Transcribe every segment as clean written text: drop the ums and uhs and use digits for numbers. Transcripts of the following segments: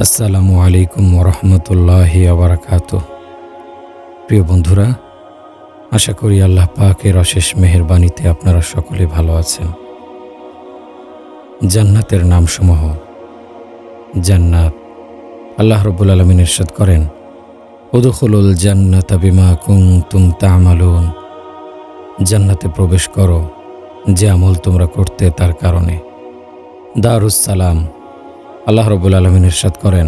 আসসালামু আলাইকুম ওরহমতুল্লাহি ওয়াবারাকাতুহু। প্রিয় বন্ধুরা, আশা করি আল্লাহ পাকের অশেষ মেহেরবানিতে আপনারা সকলে ভালো আছেন। জান্নাতের নামসমূহ। জান্নাত। আল্লাহ রাব্বুল আলামিন ইরশাদ করেন, উদখুলুল জান্নাতা বিমা কুনতুম তা'মালুন। জান্নাতে প্রবেশ করো যে আমল তোমরা করতে তার কারণে। দারুস সালাম। আল্লাহ রাব্বুল আলামিন ইরশাদ করেন,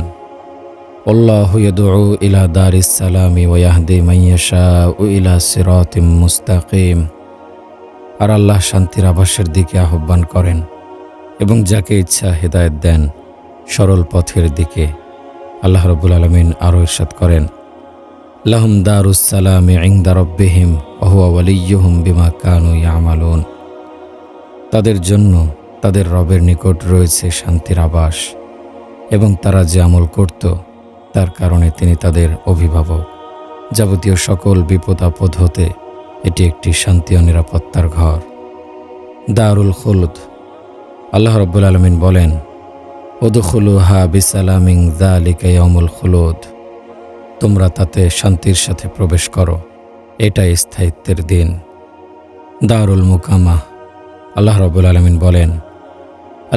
আল্লাহু ইয়াদউ ইলা দারিস সালামি ওয়া ইয়াহদি মান ইয়াশাউ ইলা সিরাতিম মুস্তাকিম। আর আল্লাহ শান্তির আবাসের দিকে আহ্বান করেন এবং যাকে ইচ্ছা হেদায়েত দেন সরল পথের দিকে। আল্লাহ রাব্বুল আলামিন আরও ইরশাদ করেন, লাহুম দারুস সালামি ইনদা রাব্বিহিম ওয়া হুয়া ওয়ালিয়্যুহুম বিমা কানু ইয়ামালুন। তাদের জন্য তাদের রবের নিকট রয়েছে শান্তির আবাস এবং তারা যে আমল করত তার কারণে তিনি তাদের অভিভাবক। যাবতীয় সকল বিপদ আপদ হতে এটি একটি শান্তি ও নিরাপত্তার ঘর। দারুল খুলদ। আল্লাহ রাব্বুল আলামিন বলেন, উদখুলুহা বিসালামিন যালিকা ইয়াউমুল খুলুদ। তোমরা তাতে শান্তির সাথে প্রবেশ করো, এটাই স্থায়িত্বের দিন। দারুল মুকামা। আল্লাহ রাব্বুল আলামিন বলেন,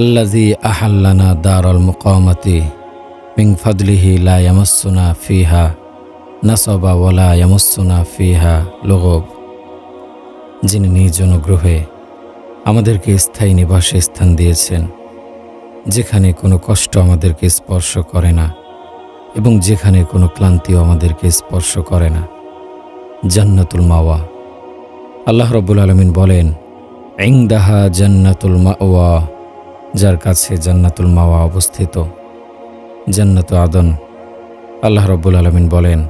আল্লাযী আহাল্লানা দারাল মুকামাতি মিন ফাদলিহি লা ইয়ামাসসুনা ফিহা নাসাবা ওয়া লা ইয়ামাসসুনা ফিহা লুগুব। যিনি নিজ অনুগ্রহে আমাদেরকে স্থায়ী নিবাসে স্থান দিয়েছেন, যেখানে কোনো কষ্ট আমাদেরকে স্পর্শ করে না এবং যেখানে কোনো ক্লান্তিও আমাদেরকে স্পর্শ করে না। জান্নাতুল মাওয়া। আল্লাহ রাব্বুল আলামিন বলেন, ইনদাহা জান্নাতুল মাওয়া। যার কাছে জান্নাতুল মাওয়া অবস্থিত। জান্নাতু আদন। আল্লাহ রাব্বুল আলামিন বলেন,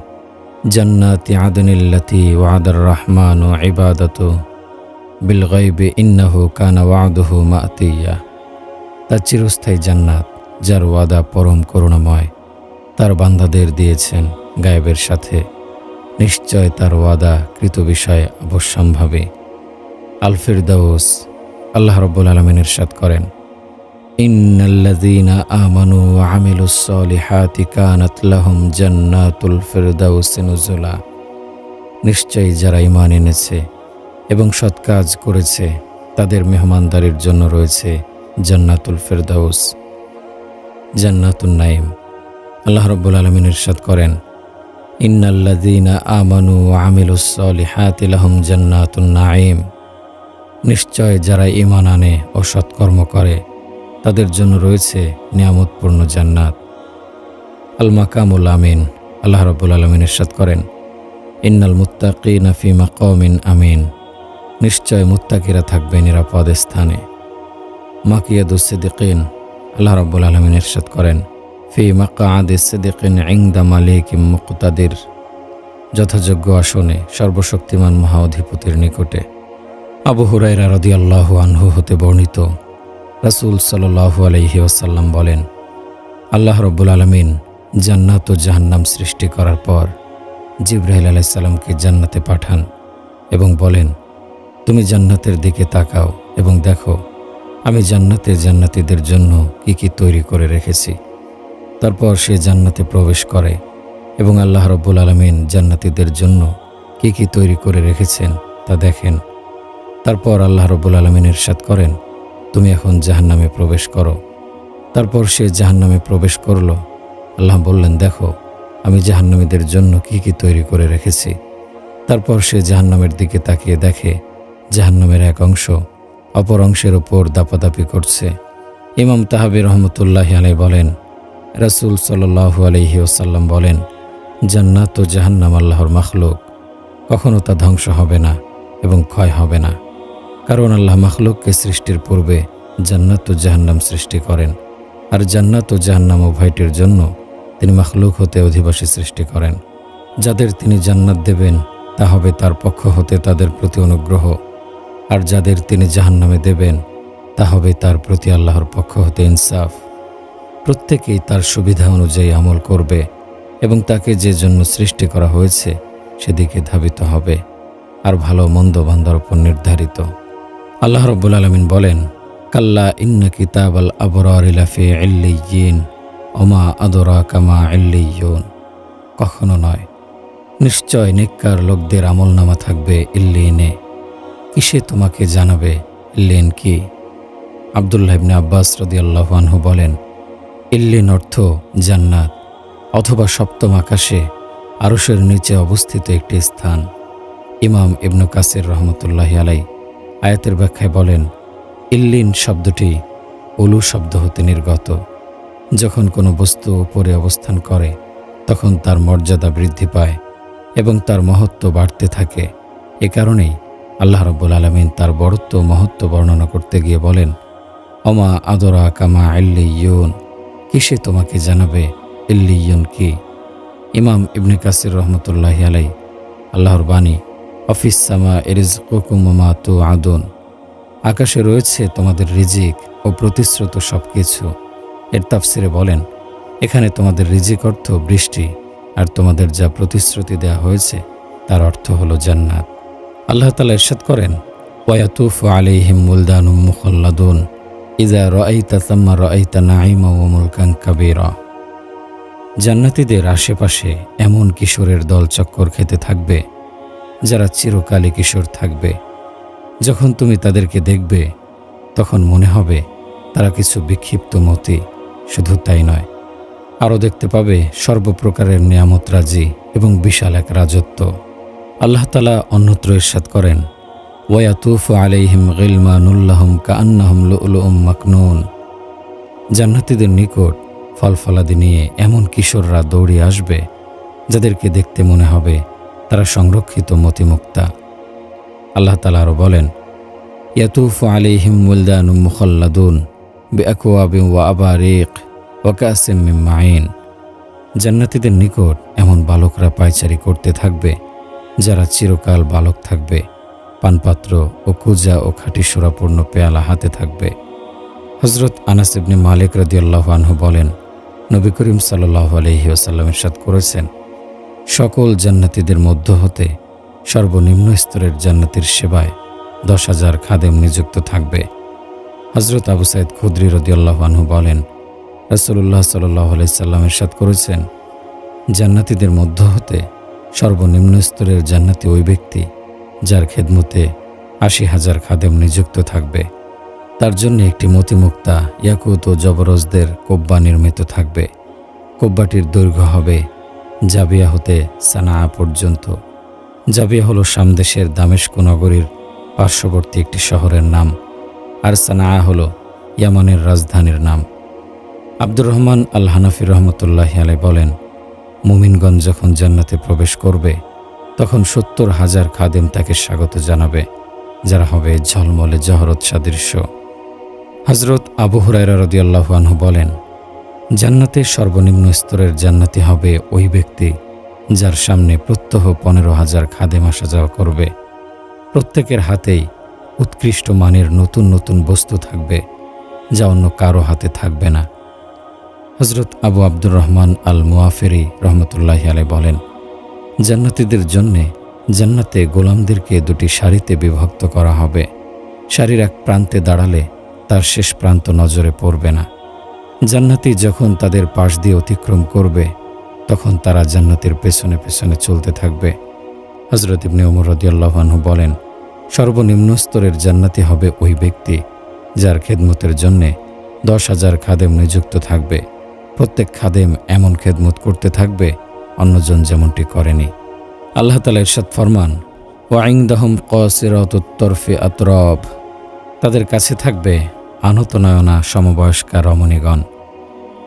জান্নাতি আদনিল্লাতী ওয়াদার রাহমানু ইবাদাতু বিল গায়বি ইন্নাহু কানা ওয়া'দুহু মা'তিয়া। তার চিরস্থায়ী জান্নাত, যার ওয়াদা পরম করুণাময়, তার বান্দাদের দিয়েছেন গায়েবের সাথে। নিশ্চয় তার ওয়াদা কৃত বিষয়ে অবশ্যম্ভাবী। আল ফিরদাউস। আল্লাহ রাব্বুল আলামিন ইরশাদ করেন, ইন্নাল্লাযীনা আমানু ওয়া আমিলুস সলিহাতি কানাত লাহুম জান্নাতুল ফিরদাউসি নুজুলা। নিশ্চয়ই যারা ঈমান এনেছে এবং সৎ কাজ করেছে তাদের মেহমানদারির জন্য রয়েছে জান্নাতুল ফিরদাউস। জান্নাতুন নাঈম। আল্লাহ রাব্বুল আলামিন ইরশাদ করেন, ইন্নাল্লাযীনা আমানু ওয়া আমিলুস সলিহাতি লাহুম জান্নাতুন নাঈম। নিশ্চয় যারা ঈমান আনে ও সৎকর্ম করে তাদের জন্য রয়েছে নিয়ামতপূর্ণ জান্নাত। আল মাকামুল আমিন। আল্লাহ রাব্বুল আলামিন ইরশাদ করেন, ইন্নাল মুত্তাকিনা ফি মাকামিন আমিন। নিশ্চয় মুত্তাকিরা থাকবে নিরাপদ স্থানে। মাকিয়াদুস সিদ্দিকিন। আল্লাহ রাব্বুল আলামিন ইরশাদ করেন, ফি মাকআদিস সিদ্দিকিন ইনদা মালিকিম মুকতাদির। যথাযোগ্য আসনে সর্বশক্তিমান মহা অধিপতির নিকটে। আবু হুরায়রা রাদিয়াল্লাহু আনহু হতে বর্ণিত, রাসূল সাল্লাল্লাহু আলাইহি ওয়াসাল্লাম বলেন, আল্লাহ রাব্বুল আলামিন জান্নাত ও জাহান্নাম সৃষ্টি করার পর জিবরাইল আলাইহিস সালামকে জান্নাতে পাঠান এবং বলেন, তুমি জান্নাতের দিকে তাকাও এবং দেখো আমি জান্নাতে জান্নাতীদের জন্য কি কি তৈরি করে রেখেছি। তারপর সে জান্নাতে প্রবেশ করে এবং আল্লাহ রাব্বুল আলামিন জান্নাতীদের জন্য কি কি তৈরি করে রেখেছেন তা দেখেন। তারপর আল্লাহ রাব্বুল আলামিন ইরশাদ করেন, তুমি এখন জাহান্নামে প্রবেশ করো। তারপর সে জাহান্নামে প্রবেশ করল। আল্লাহ বললেন, দেখো আমি জাহান্নামীদের জন্য কি কি তৈরি করে রেখেছি। তারপর সে জাহান্নামের দিকে তাকিয়ে দেখে জাহান্নামের এক অংশ অপর অংশের ওপর দাপাদাপি করছে। ইমাম তাহাবী রহমতুল্লাহি আলাইহি বলেন, রাসূল সাল্লাল্লাহু আলাইহি ওয়াসাল্লাম বলেন, জান্নাত ও জাহান্নাম আল্লাহর মাখলুক, কখনো তা ধ্বংস হবে না এবং ক্ষয় হবে না। কারণ আল্লাহ মাখলুককে সৃষ্টির পূর্বে জান্নাত ও জাহান্নাম সৃষ্টি করেন, আর জান্নাত ও জাহান্নাম উভয়টির জন্য তিনি মাখলুক হতে অধিবাসী সৃষ্টি করেন। যাদের তিনি জান্নাত দেবেন তা হবে তার পক্ষ হতে তাদের প্রতি অনুগ্রহ, আর যাদের তিনি জাহান্নামে দেবেন তা হবে তার প্রতি আল্লাহর পক্ষ হতে ইনসাফ। প্রত্যেকেই তার সুবিধা অনুযায়ী আমল করবে এবং তাকে যে জন্য সৃষ্টি করা হয়েছে সেদিকে ধাবিত হবে, আর ভালো মন্দ বান্দার উপর নির্ধারিত। আল্লাহ রাব্বুল আলামিন বলেন, কাল্লা ইন্না কিতাবাল আবরারি লাফি ইল্লিয়্যিন ওমা আদরাকা মা ইল্লিয়ুন, কখনো নয়। নিশ্চয় নেককার লোকদের আমলনামা থাকবে ইল্লিনে। কিসে তোমাকে জানাবে ইল্লিন কি? আব্দুল্লাহ ইবনে আব্বাস রাদিয়াল্লাহু আনহু বলেন, ইল্লিন অর্থ জান্নাত অথবা সপ্তম আকাশে আরশের নিচে অবস্থিত একটি স্থান। ইমাম ইবনু কাসির রহমতুল্লাহি আলাই আয়াতের ব্যাখ্যায় বলেন, ইল্লিন শব্দটি উলু শব্দ হতে নির্গত। যখন কোনো বস্তু উপরে অবস্থান করে তখন তার মর্যাদা বৃদ্ধি পায় এবং তার মহত্ব বাড়তে থাকে। এ কারণেই আল্লাহ রাব্বুল আলামিন তার বড়ত্ব ও মহত্ব বর্ণনা করতে গিয়ে বলেন, ওমা আদরাকা মা ইল্লিয়ুন, কিসে তোমাকে জানাবে ইল্লিয়ুন কি? ইমাম ইবনে কাসির রহমতুল্লাহি আলাই আল্লাহর বাণী, অফিস সামা রিজকুকুম ওয়া মা তুআদুন, আকাশে রয়েছে তোমাদের রিজিক ও প্রতিশ্রুত সবকিছু। এর তাফসিরে বলেন, এখানে তোমাদের রিজিক অর্থ বৃষ্টি, আর তোমাদের যা প্রতিশ্রুতি দেয়া হয়েছে তার অর্থ হলো জান্নাত। আল্লাহ তাআলা ইরশাদ করেন, ওয়ায়াতুফু আলাইহিম মুলদানুম মুখাল্লাদুন ইযা রাআইতা সাম্মা রাআইতা নাঈমা ওয়া মুলকান কাবীরা। জান্নাতীদের আশেপাশে এমন কিশোরের দল চক্কর খেতে থাকবে যারা চিরকালই কিশোর থাকবে। যখন তুমি তাদেরকে দেখবে তখন মনে হবে তারা কিছু বিক্ষিপ্ত মতি। শুধু তাই নয়, আরও দেখতে পাবে সর্বপ্রকারের নিয়ামতরাজি এবং বিশাল এক রাজত্ব। আল্লাহ তাআলা অন্যত্র ইরশাদ করেন, ওয়ায়াতুফু আলাইহিম গিলমানুল লাহুম কাআন্নাহুম লুউলুউম মাকনুন। জান্নাতীদের নিকট ফলফলাদি নিয়ে এমন কিশোররা দৌড়ে আসবে যাদেরকে দেখতে মনে হবে তারা সংরক্ষিত মতিমুক্তা। আল্লাহ তাআলা আরও বলেন, ইয়াতুফু আলাইহিম ওয়ালদানুম মুখাল্লাদুন বিআকওয়াবিন ওয়া আবারিক ওয়া কাসিম মিন মাইন। জান্নাতীদের নিকট এমন বালকরা পায়চারি করতে থাকবে যারা চিরকাল বালক থাকবে। পানপাত্র ও কুজা ও খাঁটি সুরাপূর্ণ পেয়ালা হাতে থাকবে। হযরত আনাস ইবনে মালিক রাদিয়াল্লাহু আনহু বলেন, নবী করিম সাল্লাল্লাহু আলাইহি ওয়াসাল্লাম ইরশাদ করেছেন, সকল জান্নাতীদের মধ্য হতে সর্বনিম্ন স্তরের জান্নাতীর সেবায় 10,000 খাদেম নিযুক্ত থাকবে। হযরত আবু সাঈদ খুদরি রাদিয়াল্লাহু আনহু বলেন, রাসূলুল্লাহ সাল্লাল্লাহু আলাইহি সাল্লাম ইরশাদ করেছেন, জান্নাতীদের মধ্য হতে সর্বনিম্ন স্তরের জান্নাতি ওই ব্যক্তি যার খেদমতে 80,000 খাদেম নিযুক্ত থাকবে। তার জন্য একটি মতিমুক্তা ইয়াকুত ও জবরজদের কোব্বা নির্মিত থাকবে। কোব্বাটির দৈর্ঘ্য হবে জাবিয়া হতে সানা পর্যন্ত। জাবিয়া হল শাম দেশের দামেস্ক নগরীর পার্শ্ববর্তী একটি শহরের নাম, আর সানা হল ইয়ামানের রাজধানীর নাম। আব্দুর রহমান আল হানাফি রহমতুল্লাহি আলাইহি বলেন, মুমিনগণ যখন জান্নাতে প্রবেশ করবে তখন 70,000 খাদেম তাকে স্বাগত জানাবে, যারা হবে ঝলমলে জহরত সাদৃশ্য। হযরত আবু হুরায়রা রাদিয়াল্লাহু আনহু বলেন, জান্নাতের সর্বনিম্ন স্তরের জান্নাতি হবে ওই ব্যক্তি যার সামনে প্রত্যহ 15,000 খাদেম আসা যাওয়া করবে। প্রত্যেকের হাতেই উৎকৃষ্ট মানের নতুন নতুন বস্তু থাকবে যা অন্য কারো হাতে থাকবে না। হযরত আবু আব্দুর রহমান আল মুআফিরি রহমতুল্লাহি আলাইহি বলেন, জান্নাতীদের জন্যে জান্নাতে গোলামদেরকে দুটি সারিতে বিভক্ত করা হবে। সারির এক প্রান্তে দাঁড়ালে তার শেষ প্রান্ত নজরে পড়বে না। জান্নাতি যখন তাদের পাশ দিয়ে অতিক্রম করবে তখন তারা জান্নাতের পেছনে পেছনে চলতে থাকবে। হযরত ইবনে ওমর রাদিয়াল্লাহু আনহু বলেন, সর্বনিম্ন স্তরের জান্নাতি হবে ওই ব্যক্তি যার খেদমতের জন্যে 10,000 খাদেম নিযুক্ত থাকবে। প্রত্যেক খাদেম এমন খেদমত করতে থাকবে অন্যজন যেমনটি করেনি। আল্লাহ তাআলা ইরশাদ ফরমান, ওয়া ইনদাহুম কাসিরাতুত তরফি আতরাব, তাদের কাছে থাকবে আনত নয়না সমবয়স্কা রমণীগণ।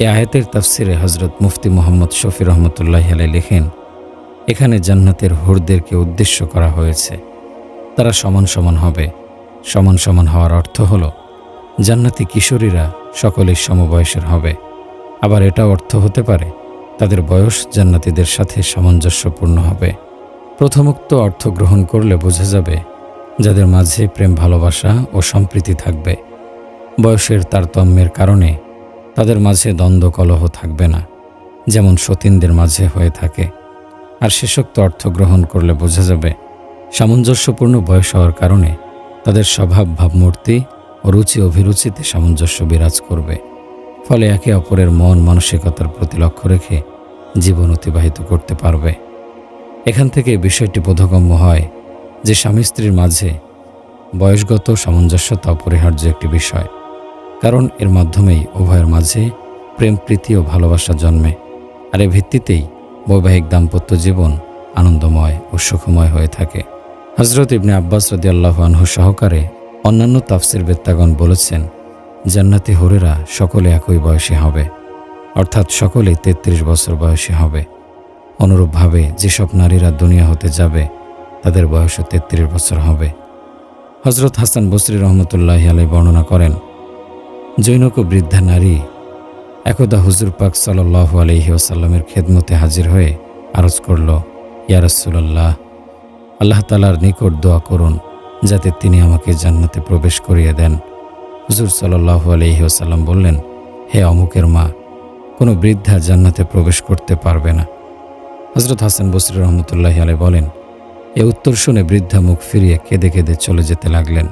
এই আয়াতের তাফসিরে হযরত মুফতি মুহাম্মদ শফি রহমতুল্লাহি আলাইহি লেখেন, এখানে জান্নাতের হুরদেরকে উদ্দেশ্য করা হয়েছে। তারা সমান সমান হবে। সমান সমান হওয়ার অর্থ হল জান্নাতি কিশোরীরা সকলেই সমবয়সের হবে। আবার এটা অর্থ হতে পারে তাদের বয়স জান্নাতীদের সাথে সামঞ্জস্যপূর্ণ হবে। প্রথমোক্ত অর্থ গ্রহণ করলে বোঝা যাবে যাদের মাঝে প্রেম ভালোবাসা ও সম্প্রীতি থাকবে। বয়সের তারতম্যের কারণে তাদের মাঝে দ্বন্দ্ব কলহ থাকবে না, যেমন সতীনদের মাঝে হয়ে থাকে। আর শেষোক্ত অর্থ গ্রহণ করলে বোঝা যাবে সামঞ্জস্যপূর্ণ বয়স হওয়ার কারণে তাদের স্বভাব ভাবমূর্তি ও রুচি অভিরুচিতে সামঞ্জস্য বিরাজ করবে। ফলে একে অপরের মন মানসিকতার প্রতি লক্ষ্য রেখে জীবন অতিবাহিত করতে পারবে। এখান থেকে বিষয়টি বোধগম্য হয় যে স্বামী স্ত্রীর মাঝে বয়সগত সামঞ্জস্যতা অপরিহার্য একটি বিষয়, কারণ এর মাধ্যমেই উভয়ের মাঝে প্রেম, প্রীতি ও ভালোবাসা জন্মে। আর এর ভিত্তিতেই বৈবাহিক দাম্পত্য জীবন আনন্দময় ও সুখময় হয়ে থাকে। হযরত ইবনে আব্বাস রাদিয়াল্লাহু আনহু সহকারে অন্যান্য তাফসির বেত্তাগণ বলেছেন, জান্নাতি হুরেরা সকলে একই বয়সী হবে, অর্থাৎ সকলেই 33 বছর বয়সী হবে। অনুরূপভাবে যেসব নারীরা দুনিয়া হতে যাবে তাদের বয়সও 33 বছর হবে। হযরত হাসান বসরি রহমতুল্লাহি আলাইহি বর্ণনা করেন, জৈনক বৃদ্ধা নারী একদা হুজুর পাক সাল্লাল্লাহু আলাইহি ওয়াসাল্লামের খেদমতে হাজির হয়ে আরজ করল, ইয়া রাসূলুল্লাহ, আল্লাহ তাআলার নিকট দোয়া করুন যাতে তিনি আমাকে জান্নাতে প্রবেশ করিয়ে দেন। হুজুর সাল্লাল্লাহু আলাইহি ওয়াসাল্লাম বললেন, হে অমুকের মা, কোনো বৃদ্ধা জান্নাতে প্রবেশ করতে পারবে না। হযরত হাসান বসরি রহমতুল্লাহি আলাইহি বলেন, এ উত্তর শুনে বৃদ্ধা মুখ ফিরিয়ে কেঁদে কেঁদে চলে যেতে লাগলেন।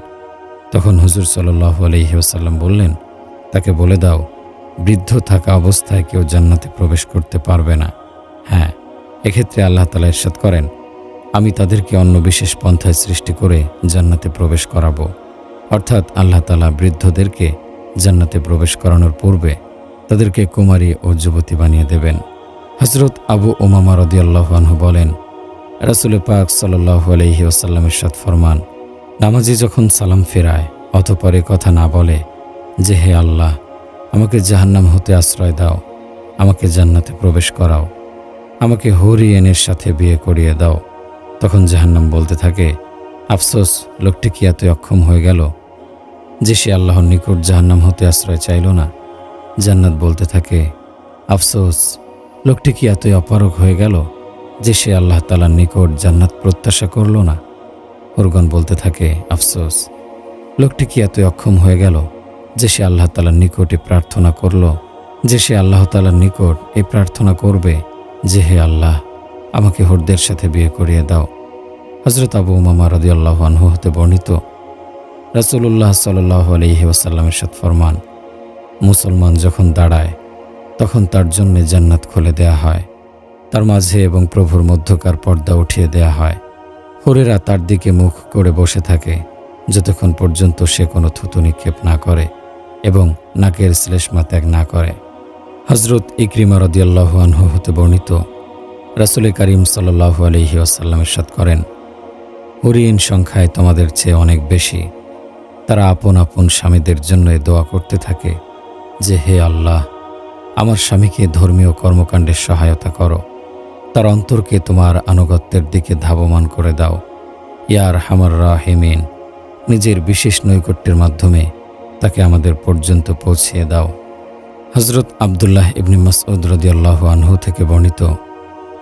তখন হুজুর সাল্লাল্লাহু আলাইহি ওয়াসাল্লাম বললেন, তাকে বলে দাও, বৃদ্ধ থাকা অবস্থায় কেউ জান্নাতে প্রবেশ করতে পারবে না। হ্যাঁ, এক্ষেত্রে আল্লাহ তাআলা ইরশাদ করেন, আমি তাদেরকে অন্য বিশেষ পন্থায় সৃষ্টি করে জান্নাতে প্রবেশ করাবো। অর্থাৎ আল্লাহ তাআলা বৃদ্ধদেরকে জান্নাতে প্রবেশ করানোর পূর্বে তাদেরকে কুমারী ও যুবতী বানিয়ে দেবেন। হযরত আবু উমামা রাদিয়াল্লাহু আনহু বলেন, রাসূল পাক সাল্লাল্লাহু আলাইহি ওয়াসাল্লাম ইরশাদ ফরমান, নামাজি যখন সালাম ফেরায় অতঃপর কথা না বলে যে হে আল্লাহ, আমাকে জাহান্নাম হতে আশ্রয় দাও, আমাকে জান্নাতে প্রবেশ করাও, আমাকে হুরিয়েনের সাথে বিয়ে করিয়ে দাও, তখন জাহান্নাম বলতে থাকে, আফসোস, লোকটি কি এত অক্ষম হয়ে গেল যে সে আল্লাহর নিকট জাহান্নাম হতে আশ্রয় চাইল না। জান্নাত বলতে থাকে, আফসোস, লোকটি কি এতই অপারগ হয়ে গেল যে সে আল্লাহ তাআলার নিকট জান্নাত প্রত্যাশা করল না। হুরগণ বলতে থাকে, আফসোস, লোকটি কি এতই অক্ষম হয়ে গেল যে সে আল্লাহ তাআলার নিকটে প্রার্থনা করল, যে সে আল্লাহ তাআলার নিকট এই প্রার্থনা করবে যে হে আল্লাহ, আমাকে হুরদের সাথে বিয়ে করিয়ে দাও। হযরত আবু উমামা রাদিয়াল্লাহু আনহু হতে বর্ণিত, রাসূলুল্লাহ সাল্লাল্লাহু আলাইহি ওয়াসাল্লামের সাথে ফরমান, মুসলমান যখন দাঁড়ায় তখন তার জন্য জান্নাত খুলে দেয়া হয়, তার মাঝে এবং প্রভুর মধ্যকার পর্দা উঠিয়ে দেয়া হয়। হুরেরা তার দিকে মুখ করে বসে থাকে যতক্ষণ পর্যন্ত সে কোনো থুতু নিক্ষেপ না করে এবং নাকের শ্লেষ্মা ত্যাগ না করে। হযরত ইকরিমা রাদিয়াল্লাহু আনহু হতে বর্ণিত, রাসূল করিম সাল্লাল্লাহু আলাইহি ওয়াসাল্লাম ইরশাদ করেন, হুরিন সংখ্যায় তোমাদের চেয়ে অনেক বেশি। তারা আপন আপন স্বামীদের জন্য দোয়া করতে থাকে যে হে আল্লাহ, আমার স্বামীকে ধর্মীয় কর্মকাণ্ডে সহায়তা করো, তার অন্তরকে তোমার আনুগত্যের দিকে ধাবমান করে দাও। ইয়া আরহামার রাহিমিন, নিজের বিশেষ নৈকট্যের মাধ্যমে তাকে আমাদের পর্যন্ত পৌঁছিয়ে দাও। হযরত আব্দুল্লাহ ইবনে মাসউদ রাদিয়াল্লাহু আনহু থেকে বর্ণিত,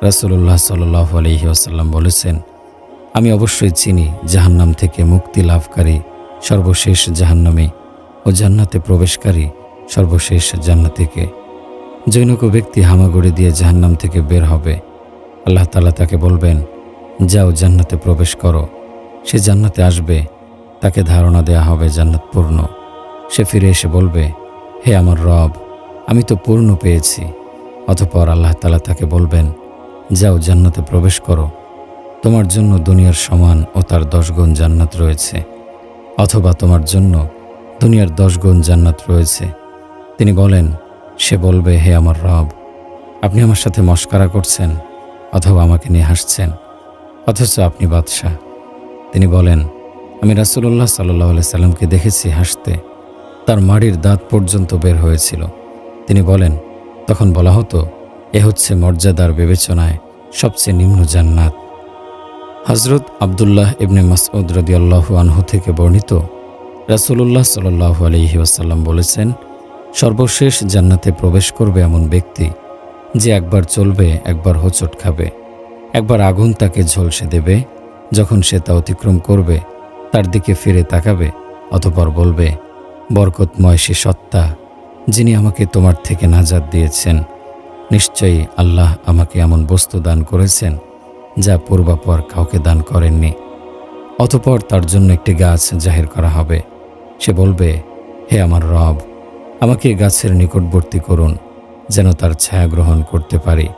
রাসূলুল্লাহ সাল্লাল্লাহু আলাইহি ওয়াসাল্লাম বলেছেন, আমি অবশ্যই চিনি জাহান্নাম থেকে মুক্তি লাভকারী সর্বশেষ জাহান্নামী ও জান্নাতে প্রবেশকারী সর্বশেষ জান্নাতীকে। জৈনক ব্যক্তি হামাগুড়ি দিয়ে জাহান্নাম থেকে বের হবে। আল্লাহ তাআলা তাকে বলবেন, যাও জান্নাতে প্রবেশ করো। সে জান্নাতে আসবে, তাকে ধারণা দেয়া হবে জান্নাত পূর্ণ। সে ফিরে এসে বলবে, হে আমার রব, আমি তো পূর্ণ পেয়েছি। অতঃপর আল্লাহ তাআলা তাকে বলবেন, যাও জান্নাতে প্রবেশ করো, তোমার জন্য দুনিয়ার সমান ও তার 10 গুণ জান্নাত রয়েছে, অথবা তোমার জন্য দুনিয়ার 10 গুণ জান্নাত রয়েছে। তিনি বলেন, সে বলবে, হে আমার রব, আপনি আমার সাথে মশকরা করছেন অথবা আমাকে নিয়ে হাসছেন, অথচ আপনি বাদশাহ। তিনি বলেন, আমি রাসূলুল্লাহ সাল্লাল্লাহু আলাইহি সাল্লামকে দেখেছি হাসতে, তার মাড়ির দাঁত পর্যন্ত বের হয়েছিল। তিনি বলেন, তখন বলা হতো, এ হচ্ছে মর্যাদার বিবেচনায় সবচেয়ে নিম্ন জান্নাত। হযরত আব্দুল্লাহ ইবনে মাসউদ রাদিয়াল্লাহু আনহু থেকে বর্ণিত, রাসূলুল্লাহ সাল্লাল্লাহু আলাইহি ওয়াসাল্লাম বলেছেন, সর্বশেষ জান্নাতে প্রবেশ করবে এমন ব্যক্তি যে একবার চলবে, একবার হোঁচট খাবে, একবার আগুন তাকে ঝলসে দেবে, যখন সে তা অতিক্রম করবে তার দিকে ফিরে তাকাবে, অতঃপর বলবে, বরকতময় সে সত্তা যিনি আমাকে তোমার থেকে নাজাত দিয়েছেন। নিশ্চয়ই আল্লাহ আমাকে এমন বস্তু দান করেছেন যা পূর্বাপর কাউকে দান করেননি। অতঃপর তার জন্য একটি গাছ জাহির করা হবে। সে বলবে, হে আমার রব, আমাকে এই গাছের নিকটবর্তী করুন, যেন তার ছায়া গ্রহণ করতে পারি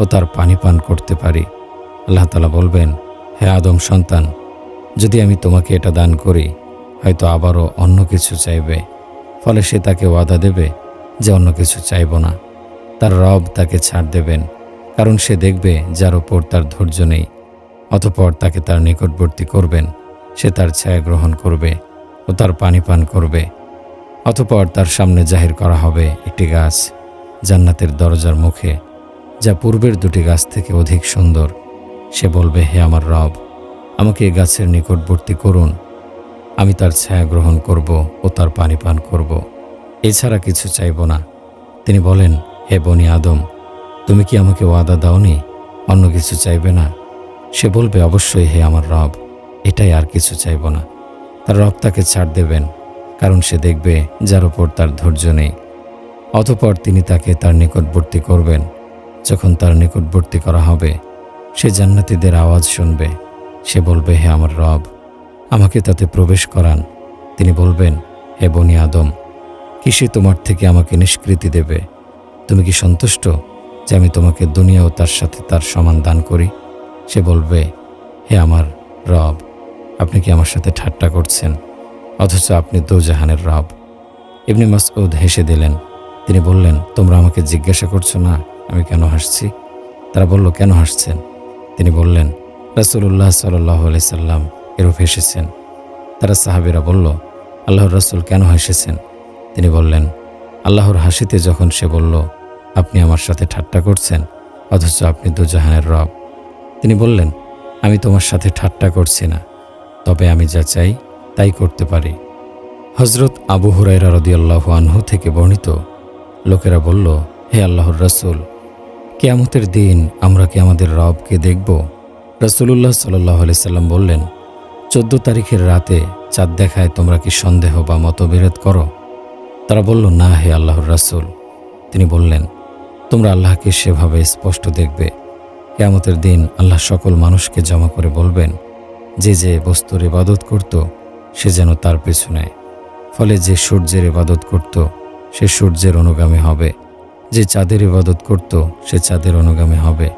ও তার পানি পান করতে পারি। আল্লাহ তাআলা বলবেন, হে আদম সন্তান, যদি আমি তোমাকে এটা দান করি, হয়তো আবারও অন্য কিছু চাইবে। ফলে সে তাকে ওয়াদা দেবে যে অন্য কিছু চাইব না। তার রব তাকে ছাড় দেবেন, কারণ সে দেখবে যার ওপর তার ধৈর্য নেই। অতঃপর তাকে তার নিকটবর্তী করবেন, সে তার ছায়া গ্রহণ করবে ও তার পানি পান করবে। অতঃপর তার সামনে জাহির করা হবে একটি গাছ জান্নাতের দরজার মুখে, যা পূর্বের দুটি গাছ থেকে অধিক সুন্দর। সে বলবে, হে আমার রব, আমাকে এই গাছের নিকটবর্তী করুন, আমি তার ছায়া গ্রহণ করব ও তার পানি পান করব, এছাড়া কিছু চাইব না। তিনি বলেন, হে বনি আদম, তুমি কি আমাকে ওয়াদা দাওনি অন্য কিছু চাইবে না? সে বলবে, অবশ্যই হে আমার রব, এটাই, আর কিছু চাইব না। তার রব তাকে ছাড় দেবেন, কারণ সে দেখবে যার ওপর তার ধৈর্য নেই। অতঃপর তিনি তাকে তার নিকটবর্তী করবেন। যখন তার নিকটবর্তী করা হবে, সে জান্নাতীদের আওয়াজ শুনবে। সে বলবে, হে আমার রব, আমাকে তাতে প্রবেশ করান। তিনি বলবেন, হে বনি আদম, কিসে তোমার থেকে আমাকে নিষ্কৃতি দেবে? তুমি কি সন্তুষ্ট যে আমি তোমাকে দুনিয়া ও তার সাথে তার সমান দান করি? সে বলবে, হে আমার রব, আপনি কি আমার সাথে ঠাট্টা করছেন? অথচ আপনি দোজাহানের রব। ইবনে মাসউদ হেসে দিলেন। তিনি বললেন, তোমরা আমাকে জিজ্ঞাসা করছো না আমি কেন হাসছি? তারা বলল, কেন হাসছেন? তিনি বললেন, রাসূলুল্লাহ সাল্লাল্লাহু আলাইহি সাল্লাম এরূপ হেসেছেন। তারা সাহাবীরা বলল, আল্লাহর রাসূল কেন হেসেছেন? তিনি বললেন, আল্লাহর হাসিতে যখন সে বলল, আপনি আমার সাথে ঠাট্টা করছেন, অথচ আপনি দোজাহানের রব। তিনি বললেন, আমি তোমার সাথে ঠাট্টা করছি না, তবে আমি যা চাই তাই করতে পারি। হযরত আবু হুরায়রা রাদিয়াল্লাহু আনহু থেকে বর্ণিত, লোকেরা বলল, হে আল্লাহর রাসূল, কিয়ামতের দিন আমরা কি আমাদের রবকে দেখব? রাসূলুল্লাহ সাল্লাল্লাহু আলাইহি সাল্লাম বললেন, 14 তারিখের রাতে চাঁদ দেখায় তোমরা কি সন্দেহ বা মতবিরোধ করো? তারা বলল, না হে আল্লাহর রাসূল। তিনি বললেন, তোমরা আল্লাহকে সেভাবে স্পষ্ট দেখবে। কিয়ামতের দিন আল্লাহ সকল মানুষকে জমা করে বলবেন, যে যে বস্তুর ইবাদত করত সে যেন তার পিছু নেয়। ফলে যে সূর্যের ইবাদত করত সে সূর্যের অনুগামী হবে, যে চাঁদের ইবাদত করত সে চাঁদের অনুগামী হবে,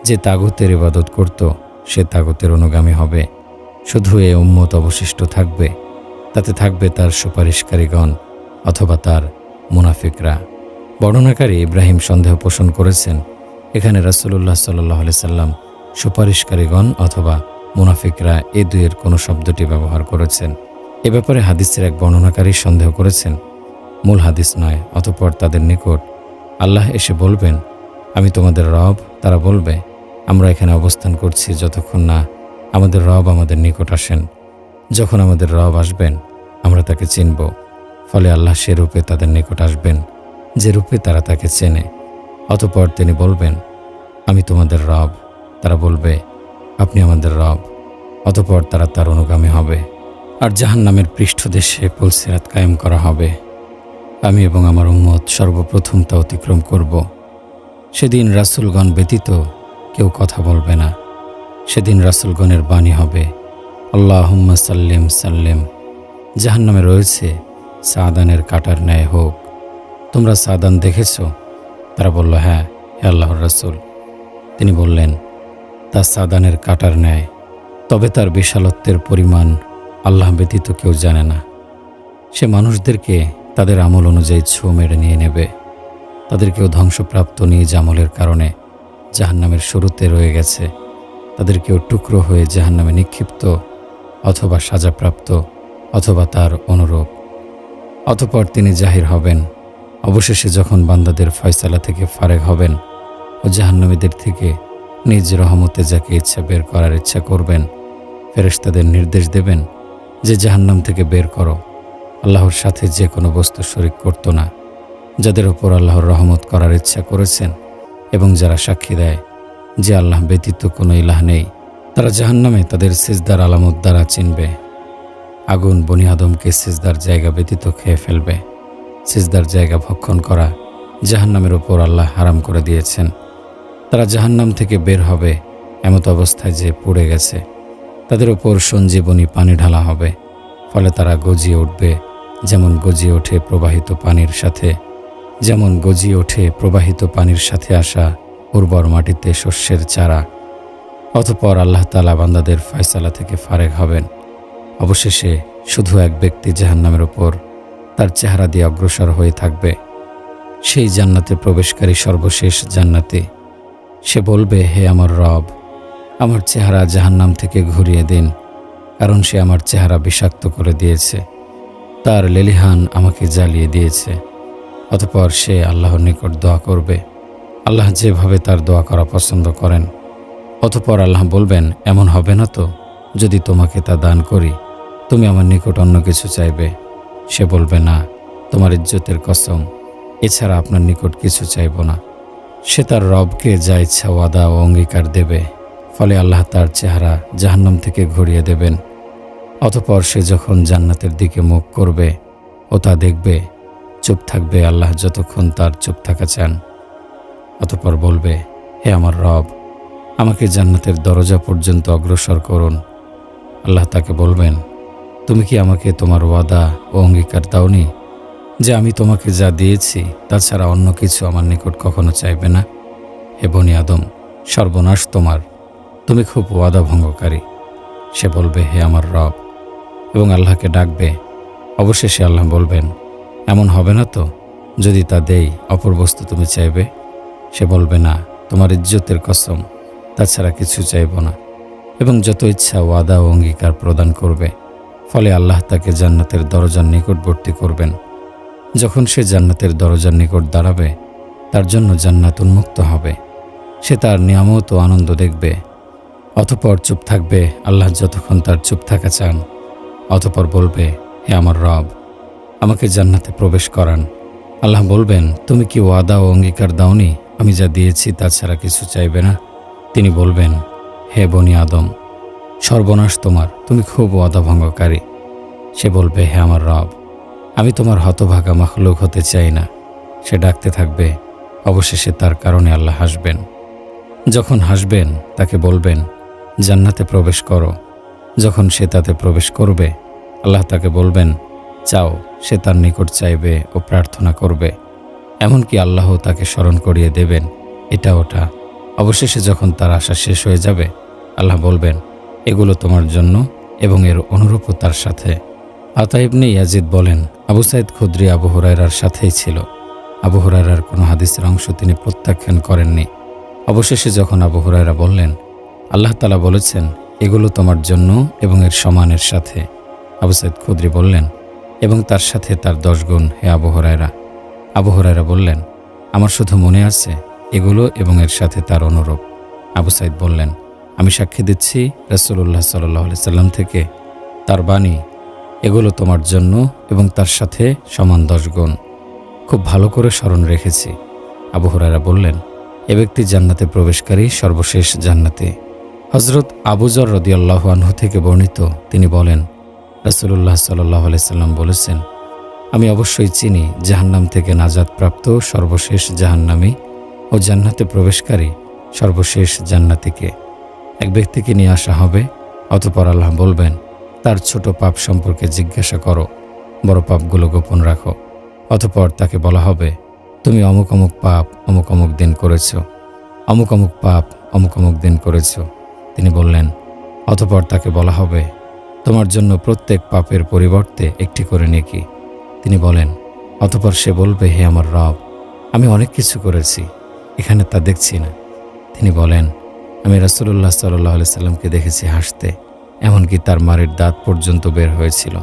যে তাগুতের ইবাদত করত সে তাগুতের অনুগামী হবে। শুধু এ উম্মত অবশিষ্ট থাকবে, তাতে থাকবে তার সুপারিশকারীগণ অথবা তার মুনাফিকরা। বর্ণনাকারী ইব্রাহিম সন্দেহ পোষণ করেছেন, এখানে রাসূলুল্লাহ সাল্লাল্লাহু আলাইহি সাল্লাম সুপারিশকারীগণ অথবা মুনাফিকরা এই দুইয়ের কোনো শব্দটি ব্যবহার করেছেন। এ ব্যাপারে হাদিসের এক বর্ণনাকারী সন্দেহ করেছেন, মূল হাদিস নয়। অতঃপর তাদের নিকট আল্লাহ এসে বলবেন, আমি তোমাদের রব। তারা বলবে, আমরা এখানে অবস্থান করছি যতক্ষণ না আমাদের রব আমাদের নিকট আসেন। যখন আমাদের রব আসবেন আমরা তাকে চিনব। ফলে আল্লাহ সে রূপে তাদের নিকট আসবেন যে রূপে তারা তাকে চেনে। অতঃপর তিনি বলবেন, আমি তোমাদের রব। তারা বলবে, আপনি আমাদের রব। অতঃপর তারা তার অনুগামী হবে। আর জাহান্নামের পৃষ্ঠদেশে পুলসিরাত কায়েম করা হবে। আমি এবং আমার উম্মত সর্বপ্রথম তা অতিক্রম করব। সেদিন রাসূলগণ ব্যতীত কেউ কথা বলবে না। সেদিন রাসূলগণের বাণী হবে, আল্লাহুম্মা সাল্লিম সাল্লিম। জাহান্নামে রয়েছে সাদানের কাঁটার ন্যায় হোক। তোমরা সাদান দেখেছ? তারা বলল, হ্যাঁ হে আল্লাহর রাসূল। তিনি বললেন, তা সাদানের কাঁটার ন্যায়, তবে তার বিশালত্বের পরিমাণ আল্লাহ ব্যতীত কেউ জানে না। সে মানুষদেরকে তাদের আমল অনুযায়ী ছো মেরে নিয়ে নেবে। তাদেরকেও ধ্বংসপ্রাপ্ত নিজ আমলের কারণে জাহান্নামের শুরুতে রয়ে গেছে। তাদেরকেও টুকরো হয়ে জাহান্নামে নিক্ষিপ্ত অথবা সাজাপ্রাপ্ত অথবা তার অনুরূপ। অতঃপর তিনি জাহির হবেন। অবশেষে যখন বান্দাদের ফয়সালা থেকে ফারেগ হবেন ও জাহান্নামীদের থেকে নিজ রহমতে যাকে ইচ্ছা বের করার ইচ্ছা করবেন, ফেরেশতাদের নির্দেশ দেবেন যে জাহান্নাম থেকে বের করো। আল্লাহর সাথে যে কোনো বস্তু শরীক করত না, যাদের ওপর আল্লাহর রহমত করার ইচ্ছা করেছেন এবং যারা সাক্ষী দেয় যে আল্লাহ ব্যতীত কোনো ইলাহ নেই, তারা জাহান্নামে তাদের সিজদার আলামত দ্বারা চিনবে। আগুন বনি আদমকে সিজদার জায়গা ব্যতীত খেয়ে ফেলবে। সিজদার জায়গা ভক্ষণ করা জাহান্নামের ওপর আল্লাহ হারাম করে দিয়েছেন। তারা জাহান্নাম থেকে বের হবে এমত অবস্থায় যে পুড়ে গেছে। তাদের ওপর সঞ্জীবনী পানি ঢালা হবে, ফলে তারা গজিয়ে উঠবে যেমন গজিয়ে ওঠে প্রবাহিত পানির সাথে আসা উর্বর মাটিতে শস্যের চারা। অতঃপর আল্লাহ তাআলা বান্দাদের ফয়সালা থেকে ফারেক হবেন। অবশেষে শুধু এক ব্যক্তি জাহান্নামের উপর তার চেহারা দিয়ে অগ্রসর হয়ে থাকবে। সেই জান্নাতে প্রবেশকারী সর্বশেষ জান্নাতি। সে বলবে, হে আমার রব, আমার চেহারা জাহান্নাম থেকে ঘুরিয়ে দিন, কারণ সে আমার চেহারা বিষাক্ত করে দিয়েছে, তার লেলিহান আমাকে জ্বালিয়ে দিয়েছে। অতঃপর সে আল্লাহর নিকট দোয়া করবে। আল্লাহ যেভাবে তার দোয়া করা পছন্দ করেন। অতঃপর আল্লাহ বলবেন, এমন হবে না তো যদি তোমাকে তা দান করি, তুমি আমার নিকট অন্য কিছু চাইবে? সে বলবে, না, তোমার ইজ্জতের কসম, এছাড়া আপনার নিকট কিছু চাইব না। সে তার রবকে যা ইচ্ছা ওয়াদা ও অঙ্গীকার দেবে, ফলে আল্লাহ তার চেহারা জাহান্নাম থেকে ঘুরিয়ে দেবেন। অতঃপর সে যখন জান্নাতের দিকে মুখ করবে ও তা দেখবে, চুপ থাকবে আল্লাহ যতক্ষণ তার চুপ থাকা চান। অতঃপর বলবে, হে আমার রব, আমাকে জান্নাতের দরজা পর্যন্ত অগ্রসর করুন। আল্লাহ তাকে বলবেন, তুমি কি আমাকে তোমার ওয়াদা ও অঙ্গীকার দাওনি যে আমি তোমাকে যা দিয়েছি তাছাড়া অন্য কিছু আমার নিকট কখনো চাইবে না? হে বনি আদম, সর্বনাশ তোমার, তুমি খুব ওয়াদা ভঙ্গকারী। সে বলবে, হে আমার রব, এবং আল্লাহকে ডাকবে। অবশেষে আল্লাহ বলবেন, এমন হবে না তো যদি তা দেই অপর বস্তু তুমি চাইবে? সে বলবে, না, তোমার ইজ্জতের কসম, তাছাড়া কিছু চাইব না। এবং যত ইচ্ছা ওয়াদা ও অঙ্গীকার প্রদান করবে, ফলে আল্লাহ তাকে জান্নাতের দরজার নিকটবর্তী করবেন। যখন সে জান্নাতের দরজার নিকট দাঁড়াবে, তার জন্য জান্নাত উন্মুক্ত হবে। সে তার নিয়ামত ও আনন্দ দেখবে। অতঃপর চুপ থাকবে আল্লাহ যতক্ষণ তার চুপ থাকা চান। অতঃপর বলবে, হে আমার রব, আমাকে জান্নাতে প্রবেশ করান। আল্লাহ বলবেন, তুমি কি ওয়াদা ও অঙ্গীকার দাওনি আমি যা দিয়েছি তাছাড়া কিছু চাইবে না? তিনি বলবেন, হে বনি আদম, সর্বনাশ তোমার, তুমি খুব ওয়াদা ভঙ্গকারী। সে বলবে, হে আমার রব, আমি তোমার হতভাগা মাখলুক হতে চাই না। সে ডাকতে থাকবে। অবশেষে তার কারণে আল্লাহ হাসবেন। যখন হাসবেন তাকে বলবেন, জান্নাতে প্রবেশ করো। যখন সে তাতে প্রবেশ করবে, আল্লাহ তাকে বলবেন, চাও। সে তার নিকট চাইবে ও প্রার্থনা করবে। এমনকি আল্লাহ তাকে স্মরণ করিয়ে দেবেন এটা ওটা। অবশেষে যখন তার আশা শেষ হয়ে যাবে, আল্লাহ বলবেন, এগুলো তোমার জন্য এবং এর অনুরূপও তার সাথে। আতা ইবনে ইয়াজিদ বলেন, আবু সাঈদ খুদরি আবু হুরায়রার সাথেই ছিল। আবু হুরায়রার কোনো হাদিসের অংশ তিনি প্রত্যাখ্যান করেননি। অবশেষে যখন আবু হুরায়রা বললেন, আল্লাহ তাআলা বলেছেন, এগুলো তোমার জন্য এবং এর সমানের সাথে, আবু সাঈদ খুদরি বললেন, এবং তার সাথে তার 10 গুণ, হে আবু হুরায়রা। আবু হুরায়রা বললেন, আমার শুধু মনে আছে এগুলো এবং এর সাথে তার অনুরূপ। আবু সাঈদ বললেন, আমি সাক্ষী দিচ্ছি রাসূলুল্লাহ সাল্লাল্লাহু আলাইহি সাল্লাম থেকে তার বাণী, এগুলো তোমার জন্য এবং তার সাথে সমান 10 গুণ। খুব ভালো করে স্মরণ রেখেছি। আবু হুরায়রা বললেন, এ ব্যক্তি জান্নাতে প্রবেশকারী সর্বশেষ জান্নাতি। হযরত আবু যর রাদিয়াল্লাহু আনহু থেকে বর্ণিত, তিনি বলেন, রাসূলুল্লাহ সাল্লাল্লাহু আলাইহি সাল্লাম বলেছেন, আমি অবশ্যই চিনি জাহান্নাম থেকে নাজাতপ্রাপ্ত সর্বশেষ জাহান্নামী ও জান্নাতে প্রবেশকারী সর্বশেষ জান্নাতীকে। এক ব্যক্তিকে নিয়ে আসা হবে। অতঃপর আল্লাহ বলবেন, তার ছোট পাপ সম্পর্কে জিজ্ঞাসা করো, বড় পাপগুলো গোপন রাখো। অতঃপর তাকে বলা হবে, তুমি অমুক অমুক পাপ অমুক অমুক দিন করেছ, অমুক অমুক পাপ অমুক অমুক দিন করেছ। তিনি বললেন, অতঃপর তাকে বলা হবে, তোমার জন্য প্রত্যেক পাপের পরিবর্তে একটি করে নেকি। তিনি বলেন, অতঃপর সে বলবে, হে আমার রব, আমি অনেক কিছু করেছি, এখানে তা দেখছি না। তিনি বলেন, আমি রাসূলুল্লাহ সাল্লাল্লাহু আলাইহি সাল্লামকে দেখেছি হাসতে, এমনকি তার মারের দাঁত পর্যন্ত বের হয়েছিল।